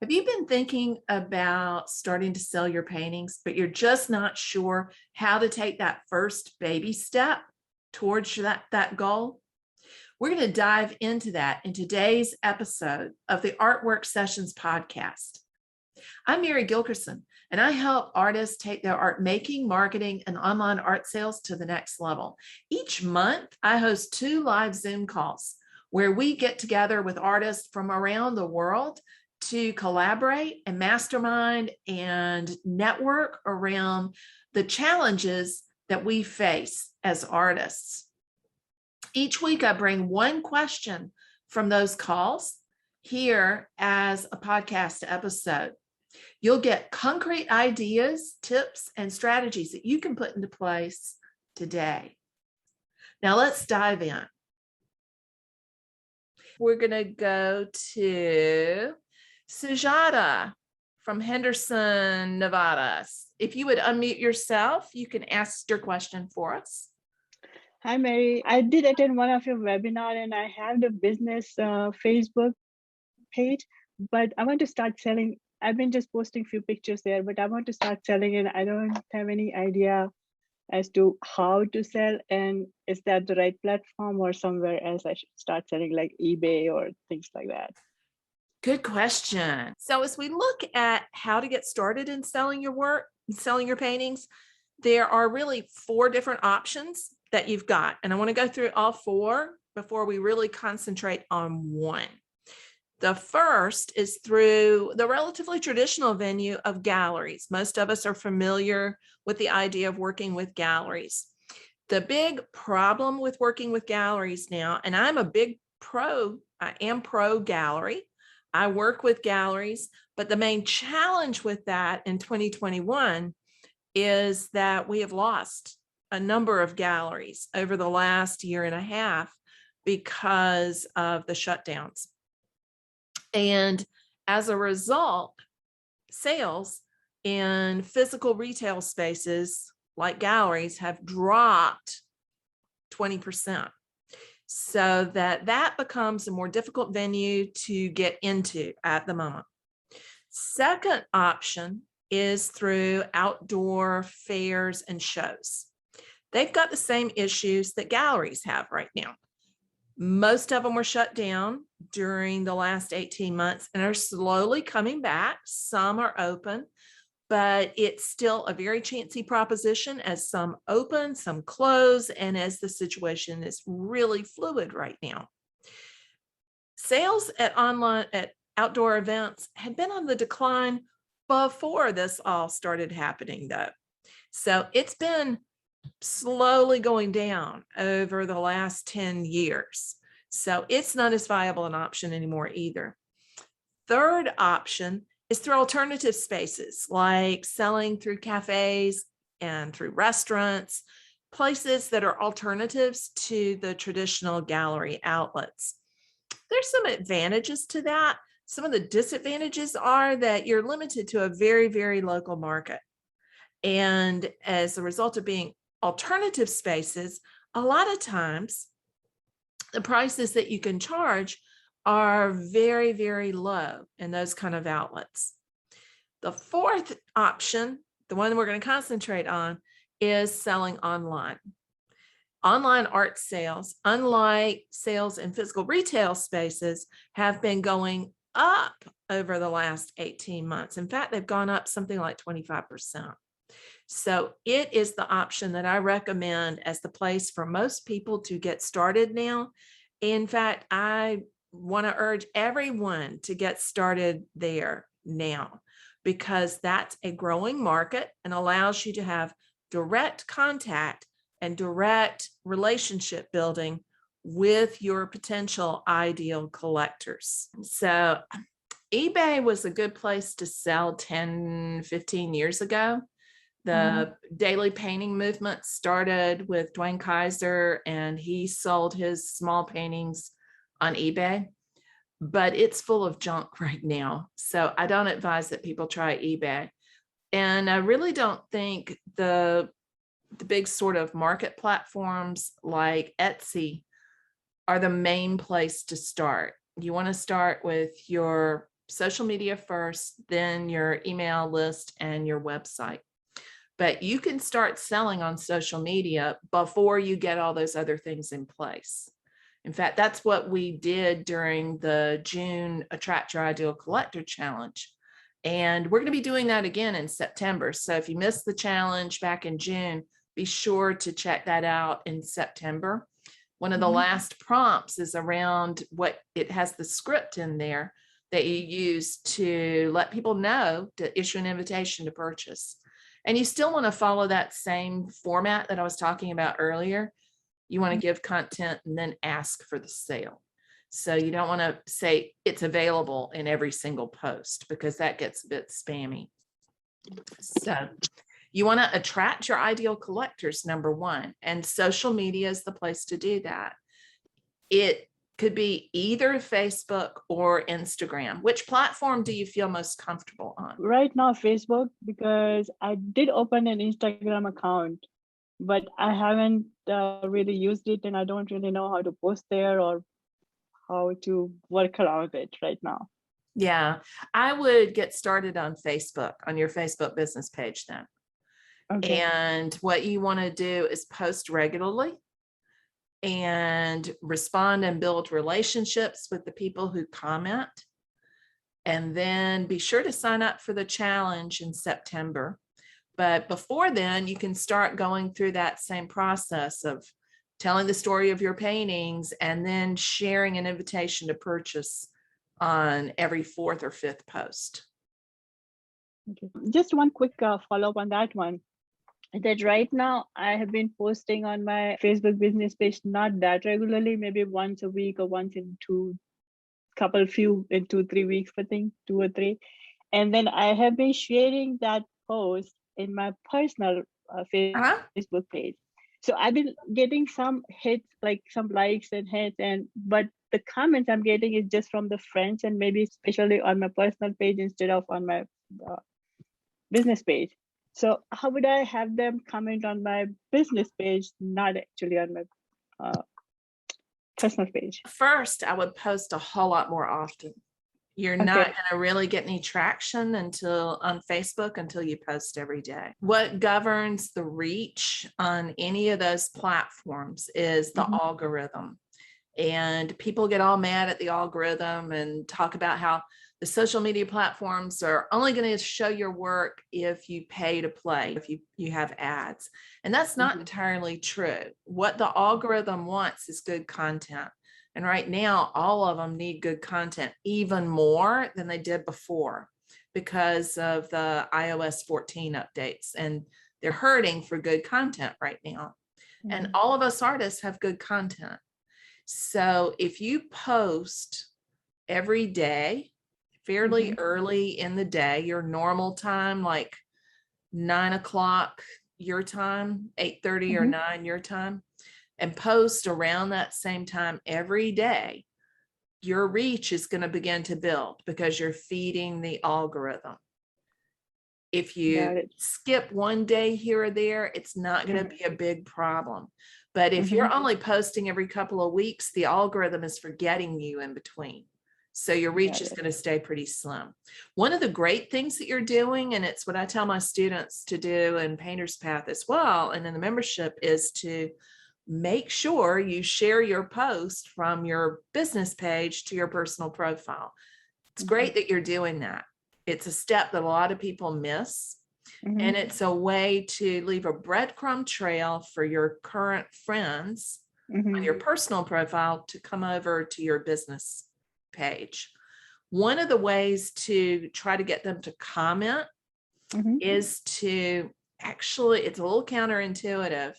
Have you been thinking about starting to sell your paintings, but you're just not sure how to take that first baby step towards that goal? We're going to dive into that in today's episode of the Artwork Sessions podcast. I'm Mary Gilkerson, and I help artists take their art making, marketing, and online art sales to the next level. Each month, I host 2 live Zoom calls where we get together with artists from around the world to collaborate and mastermind and network around the challenges that we face as artists. Each week, I bring one question from those calls here as a podcast episode. You'll get concrete ideas, tips, and strategies that you can put into place today. Now let's dive in. We're going to go to Sujata from Henderson, Nevada. If you would unmute yourself, you can ask your question for us. Hi, Mary. I did attend one of your webinar and I have the business Facebook page, but I want to start selling. I've been just posting a few pictures there, but I want to start selling and I don't have any idea as to how to sell. And is that the right platform or somewhere else I should start selling, like eBay or things like that? Good question. So as we look at how to get started in selling your work, selling your paintings, there are really 4 different options that you've got. And I want to go through all 4 before we really concentrate on one. The first is through the relatively traditional venue of galleries. Most of us are familiar with the idea of working with galleries. The big problem with working with galleries now, and I am pro gallery. I work with galleries, but the main challenge with that in 2021 is that we have lost a number of galleries over the last year and a half because of the shutdowns. And as a result, sales in physical retail spaces like galleries have dropped 20%. So that becomes a more difficult venue to get into at the moment. Second option is through outdoor fairs and shows. They've got the same issues that galleries have right now. Most of them were shut down during the last 18 months and are slowly coming back. Some are open, but it's still a very chancy proposition as some open, some close, and as the situation is really fluid right now. Sales at outdoor events had been on the decline before this all started happening, though. So it's been slowly going down over the last 10 years. So it's not as viable an option anymore either. Third option is through alternative spaces, like selling through cafes and through restaurants, places that are alternatives to the traditional gallery outlets. There's some advantages to that. Some of the disadvantages are that you're limited to a very, very local market. And as a result of being alternative spaces, a lot of times the prices that you can charge are very, very low in those kind of outlets. The fourth option, the one we're going to concentrate on, is selling online. Online art sales, unlike sales in physical retail spaces, have been going up over the last 18 months. In fact, they've gone up something like 25%. So it is the option that I recommend as the place for most people to get started now. In fact, I want to urge everyone to get started there now, because that's a growing market and allows you to have direct contact and direct relationship building with your potential ideal collectors. So eBay was a good place to sell 10, 15 years ago. The daily painting movement started with Dwayne Kaiser, and he sold his small paintings on eBay, but it's full of junk right now. So I don't advise that people try eBay. And I really don't think the big sort of market platforms like Etsy are the main place to start. You want to start with your social media first, then your email list and your website. But you can start selling on social media before you get all those other things in place. In fact, that's what we did during the June Attract Your Ideal Collector Challenge. And we're going to be doing that again in September. So if you missed the challenge back in June, be sure to check that out in September. One of the last prompts is around what it has the script in there that you use to let people know to issue an invitation to purchase. And you still want to follow that same format that I was talking about earlier. You want to give content and then ask for the sale. So you don't want to say it's available in every single post because that gets a bit spammy. So you want to attract your ideal collectors, number one, and social media is the place to do that. It could be either Facebook or Instagram. Which platform do you feel most comfortable on? Right now, Facebook, because I did open an Instagram account, but I haven't really used it, and I don't really know how to post there or how to work around it right now. Yeah, I would get started on Facebook, on your Facebook business page then. Okay. And what you want to do is post regularly and respond and build relationships with the people who comment. And then be sure to sign up for the challenge in September. But before then, you can start going through that same process of telling the story of your paintings and then sharing an invitation to purchase on every fourth or fifth post. Okay. Just one quick follow-up on that one. That right now I have been posting on my Facebook business page not that regularly, maybe once a week or once in few in 2-3 weeks, I think 2 or 3. And then I have been sharing that post in my personal Facebook page. So I've been getting some hits, like some likes and hits, but the comments I'm getting is just from the friends and maybe especially on my personal page instead of on my business page. So how would I have them comment on my business page, not actually on my personal page? First, I would post a whole lot more often. You're not going to really get any traction on Facebook until you post every day. What governs the reach on any of those platforms is the algorithm. And people get all mad at the algorithm and talk about how the social media platforms are only going to show your work if you pay to play, if you have ads. And that's not entirely true. What the algorithm wants is good content. And right now, all of them need good content even more than they did before because of the iOS 14 updates. And they're hurting for good content right now. And all of us artists have good content. So if you post every day, fairly early in the day, your normal time, like 9 o'clock your time, 8:30 or 9 your time, and post around that same time every day, your reach is going to begin to build because you're feeding the algorithm. If you skip one day here or there, it's not going to be a big problem. But if you're only posting every couple of weeks, the algorithm is forgetting you in between. So your reach is going to stay pretty slim. One of the great things that you're doing, and it's what I tell my students to do in Painter's Path as well, and in the membership, is to make sure you share your post from your business page to your personal profile. It's great that you're doing that. It's a step that a lot of people miss. And it's a way to leave a breadcrumb trail for your current friends on your personal profile to come over to your business page. One of the ways to try to get them to comment is to actually, it's a little counterintuitive,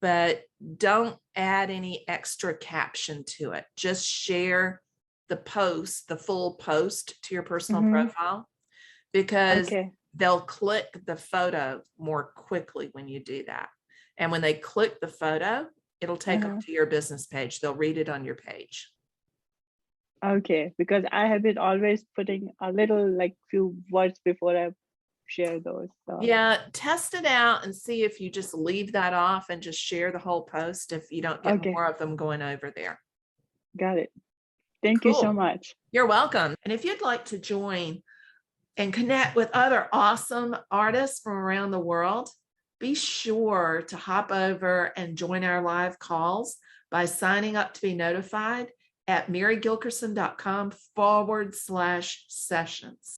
but don't add any extra caption to it. Just share the post, the full post to your personal profile, because they'll click the photo more quickly when you do that. And when they click the photo, it'll take them to your business page. They'll read it on your page. Okay, because I have been always putting a little, like, few words before I share those. So. Yeah, test it out and see if you just leave that off and just share the whole post if you don't get more of them going over there. Got it. Thank you so Cool. much. You're welcome. And if you'd like to join and connect with other awesome artists from around the world, be sure to hop over and join our live calls by signing up to be notified at marygilkerson.com/sessions.